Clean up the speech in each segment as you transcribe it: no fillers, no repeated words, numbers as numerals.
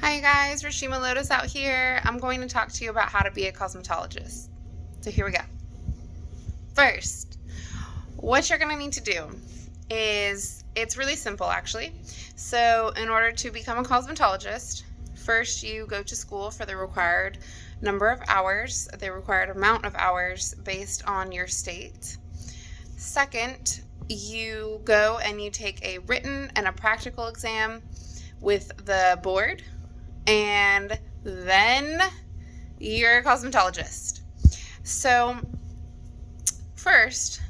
Hi guys, Rashima Lotus out here. I'm going to talk to you about how to be a cosmetologist. So here we go. First, what you're going to need to do is, it's really simple actually. So in order to become a cosmetologist, first you go to school for the required number of hours, the required amount of hours based on your state. Second, you go and you take a written and a practical exam with the board, and then you're a cosmetologist. So first,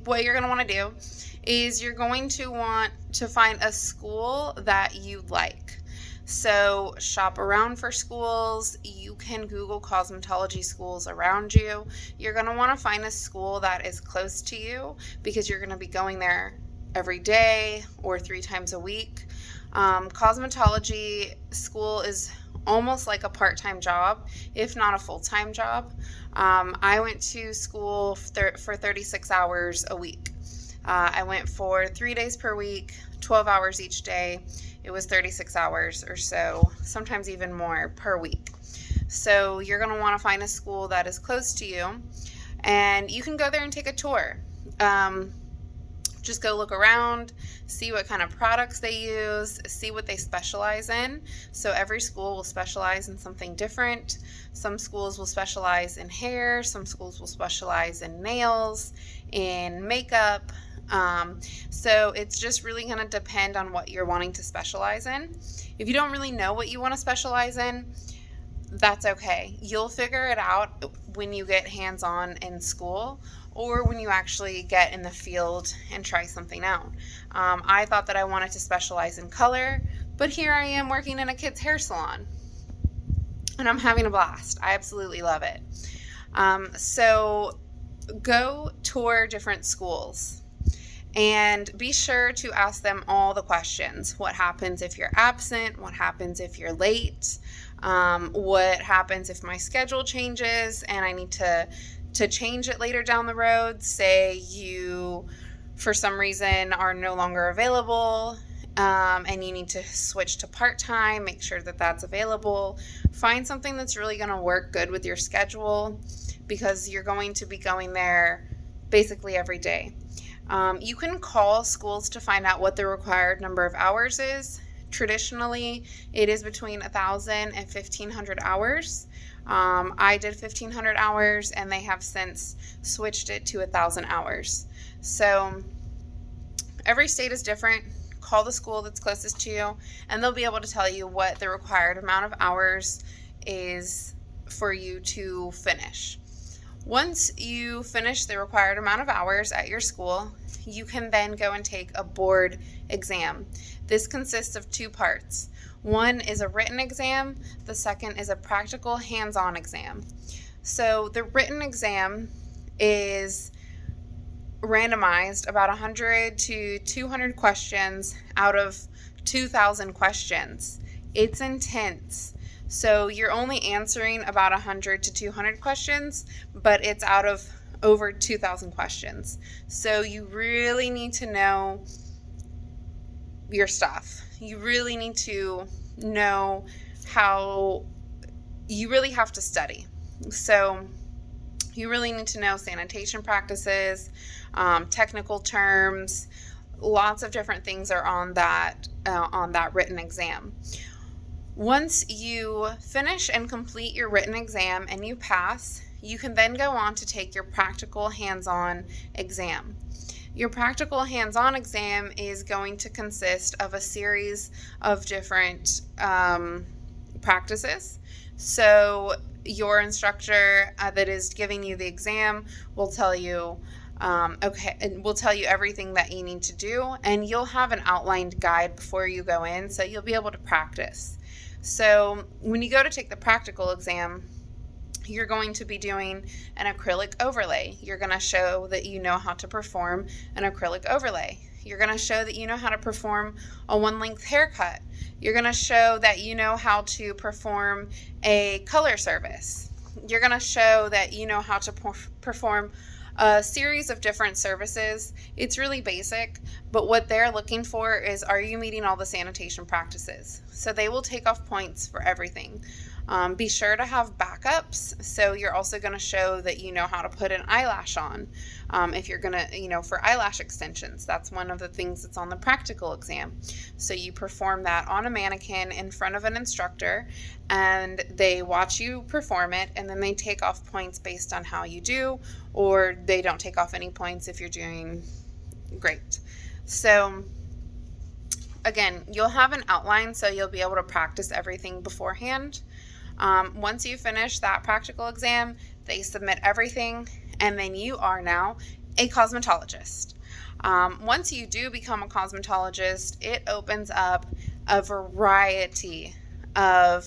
what you're going to want to do is you're going to want to find a school that you like. So shop around for schools. You can Google cosmetology schools around you. You're going to want to find a school that is close to you because you're going to be going there every day or 3 times a week. Cosmetology school is almost like a part-time job, if not a full-time job. I went to school for 36 hours a week. I went for 3 days per week, 12 hours each day. It was 36 hours or so, sometimes even more per week. So you're going to want to find a school that is close to you, and you can go there and take a tour. Just go look around, see what kind of products they use, see what they specialize in. So every school will specialize in something different. Some schools will specialize in hair, some schools will specialize in nails, in makeup. So it's just really going to depend on what you're wanting to specialize in. If you don't really know what you want to specialize in, that's okay. You'll figure it out when you get hands-on in school, or when you actually get in the field and try something out. I thought that I wanted to specialize in color, but here I am working in a kid's hair salon, and I'm having a blast. I absolutely love it. So go tour different schools, and be sure to ask them all the questions. What happens if you're absent? What happens if you're late? What happens if my schedule changes and I need to change it later down the road? Say you, for some reason, are no longer available, and you need to switch to part-time. Make sure that that's available. Find something that's really going to work good with your schedule, because you're going to be going there basically every day. You can call schools to find out what the required number of hours is. Traditionally, it is between 1,000 and 1,500 hours. I did 1,500 hours, and they have since switched it to 1,000 hours. So every state is different. Call the school that's closest to you, and they'll be able to tell you what the required amount of hours is for you to finish. Once you finish the required amount of hours at your school, you can then go and take a board exam. This consists of 2 parts. One is a written exam. The second is a practical hands-on exam. So the written exam is randomized about 100 to 200 questions out of 2,000 questions. It's intense. So you're only answering about 100 to 200 questions, but it's out of over 2,000 questions. So you really need to know your stuff. You really need to know how, you really have to study. So you really need to know sanitation practices, technical terms, lots of different things are on that written exam. Once you finish and complete your written exam and you pass, you can then go on to take your practical hands-on exam. Your practical hands-on exam is going to consist of a series of different practices. So your instructor that is giving you the exam will tell you we'll tell you everything that you need to do, and you'll have an outlined guide before you go in, so you'll be able to practice. So when you go to take the practical exam, you're going to be doing an acrylic overlay. You're going to show that you know how to perform an acrylic overlay. You're going to show that you know how to perform a one-length haircut. You're going to show that you know how to perform a color service. You're going to show that you know how to perform a series of different services. It's really basic, But what they're looking for is, are you meeting all the sanitation practices? So they will take off points for everything. Be sure to have backups. So you're also going to show that you know how to put an eyelash on. If you're going to, for eyelash extensions, that's one of the things that's on the practical exam. So you perform that on a mannequin in front of an instructor, and they watch you perform it, and then they take off points based on how you do, or they don't take off any points if you're doing great. So again, you'll have an outline, so you'll be able to practice everything beforehand. Once you finish that practical exam, they submit everything, and then you are now a cosmetologist. Once you do become a cosmetologist, it opens up a variety of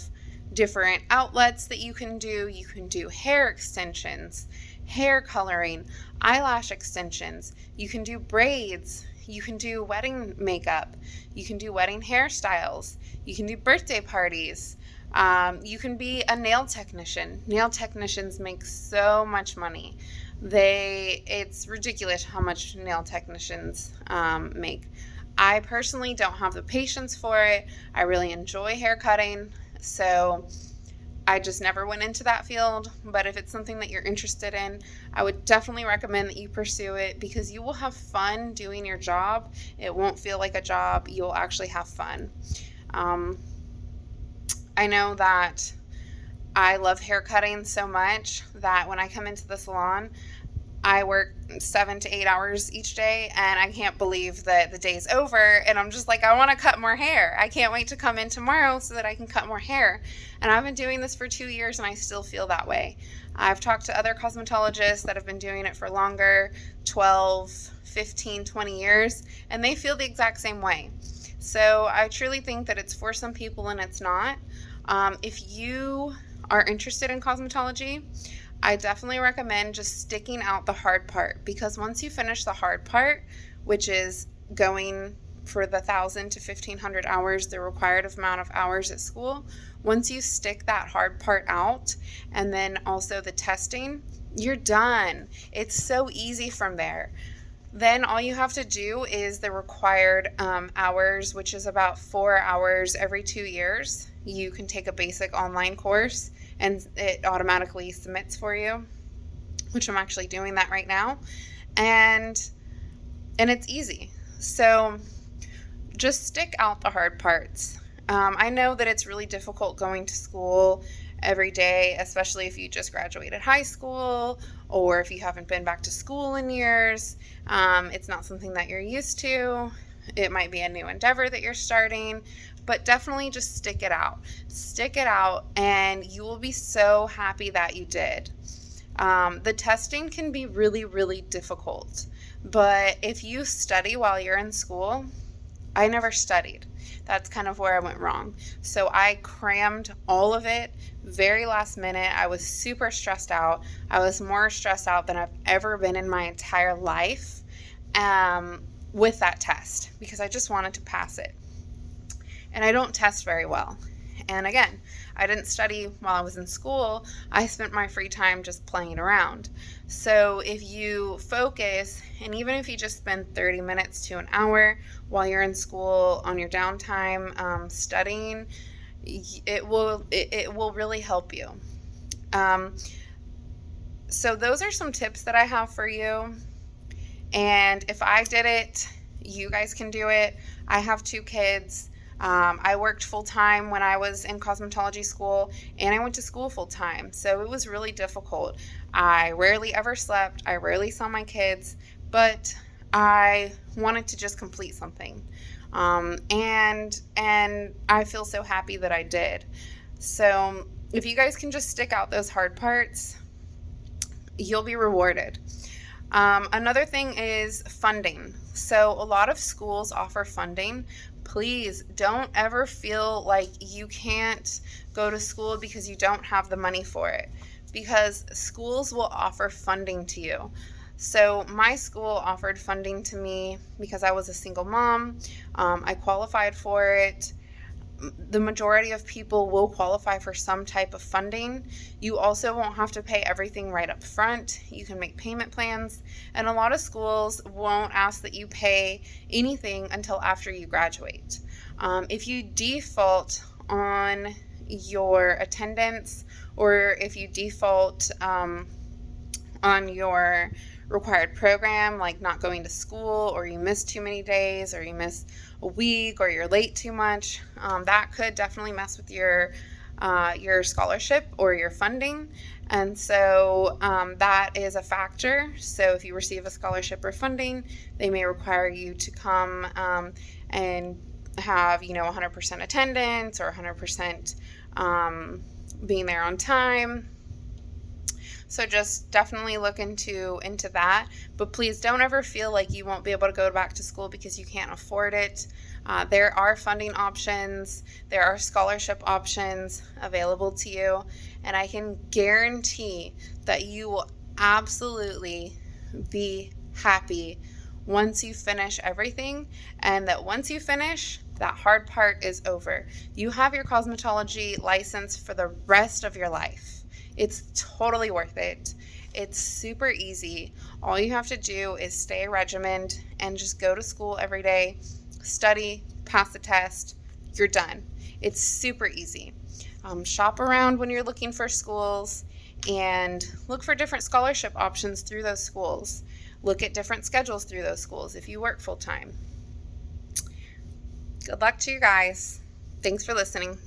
different outlets that you can do. You can do hair extensions, hair coloring, eyelash extensions. You can do braids. You can do wedding makeup. You can do wedding hairstyles. You can do birthday parties. You can be a nail technician. Nail technicians make so much money. It's ridiculous how much nail technicians make. I personally don't have the patience for it. I really enjoy hair cutting, so I just never went into that field. But if it's something that you're interested in, I would definitely recommend that you pursue it, because you will have fun doing your job. It won't feel like a job. You'll actually have fun. I know that I love hair cutting so much that when I come into the salon, I work 7 to 8 hours each day, and I can't believe that the day's over, and I'm just like, I want to cut more hair. I can't wait to come in tomorrow so that I can cut more hair. And I've been doing this for 2 years, and I still feel that way. I've talked to other cosmetologists that have been doing it for longer, 12, 15, 20 years, and they feel the exact same way. So I truly think that it's for some people and it's not. If you are interested in cosmetology, I definitely recommend just sticking out the hard part, because once you finish the hard part, which is going for the 1,000 to 1,500 hours, the required amount of hours at school, once you stick that hard part out, and then also the testing, you're done. It's so easy from there. Then all you have to do is the required hours, which is about 4 hours every 2 years. You can take a basic online course, and it automatically submits for you, which I'm actually doing that right now. And it's easy. So just stick out the hard parts. I know that it's really difficult going to school every day, especially if you just graduated high school or if you haven't been back to school in years. It's not something that you're used to. It might be a new endeavor that you're starting, but definitely just stick it out. Stick it out, and you will be so happy that you did. The testing can be really, really difficult, but if you study while you're in school, I never studied. That's kind of where I went wrong. So I crammed all of it very last minute. I was super stressed out. I was more stressed out than I've ever been in my entire life with that test, because I just wanted to pass it. And I don't test very well. And again, I didn't study while I was in school. I spent my free time just playing around. So if you focus, and even if you just spend 30 minutes to an hour while you're in school on your downtime studying, it will really help you. So those are some tips that I have for you. And if I did it, you guys can do it. I have 2 kids. I worked full-time when I was in cosmetology school, and I went to school full-time, so it was really difficult. I rarely ever slept. I rarely saw my kids, but I wanted to just complete something, and I feel so happy that I did. So if you guys can just stick out those hard parts, you'll be rewarded. Another thing is funding. So a lot of schools offer funding. Please don't ever feel like you can't go to school because you don't have the money for it, because schools will offer funding to you. So my school offered funding to me because I was a single mom. I qualified for it. the majority of people will qualify for some type of funding. You also won't have to pay everything right up front. You can make payment plans, and a lot of schools won't ask that you pay anything until after you graduate. If you default on your attendance, or if you default on your required program, like not going to school, or you miss too many days, or you miss a week, or you're late too much, that could definitely mess with your scholarship or your funding. And so that is a factor. So if you receive a scholarship or funding, they may require you to come and have 100% attendance, or 100% being there on time. So just definitely look into that. But please don't ever feel like you won't be able to go back to school because you can't afford it. There are funding options. There are scholarship options available to you. And I can guarantee that you will absolutely be happy once you finish everything. And that once you finish, that hard part is over. You have your cosmetology license for the rest of your life. It's totally worth it. It's super easy. All you have to do is stay regimented and just go to school every day, study, pass the test, you're done. It's super easy. Shop around when you're looking for schools and look for different scholarship options through those schools. Look at different schedules through those schools if you work full time. Good luck to you guys. Thanks for listening.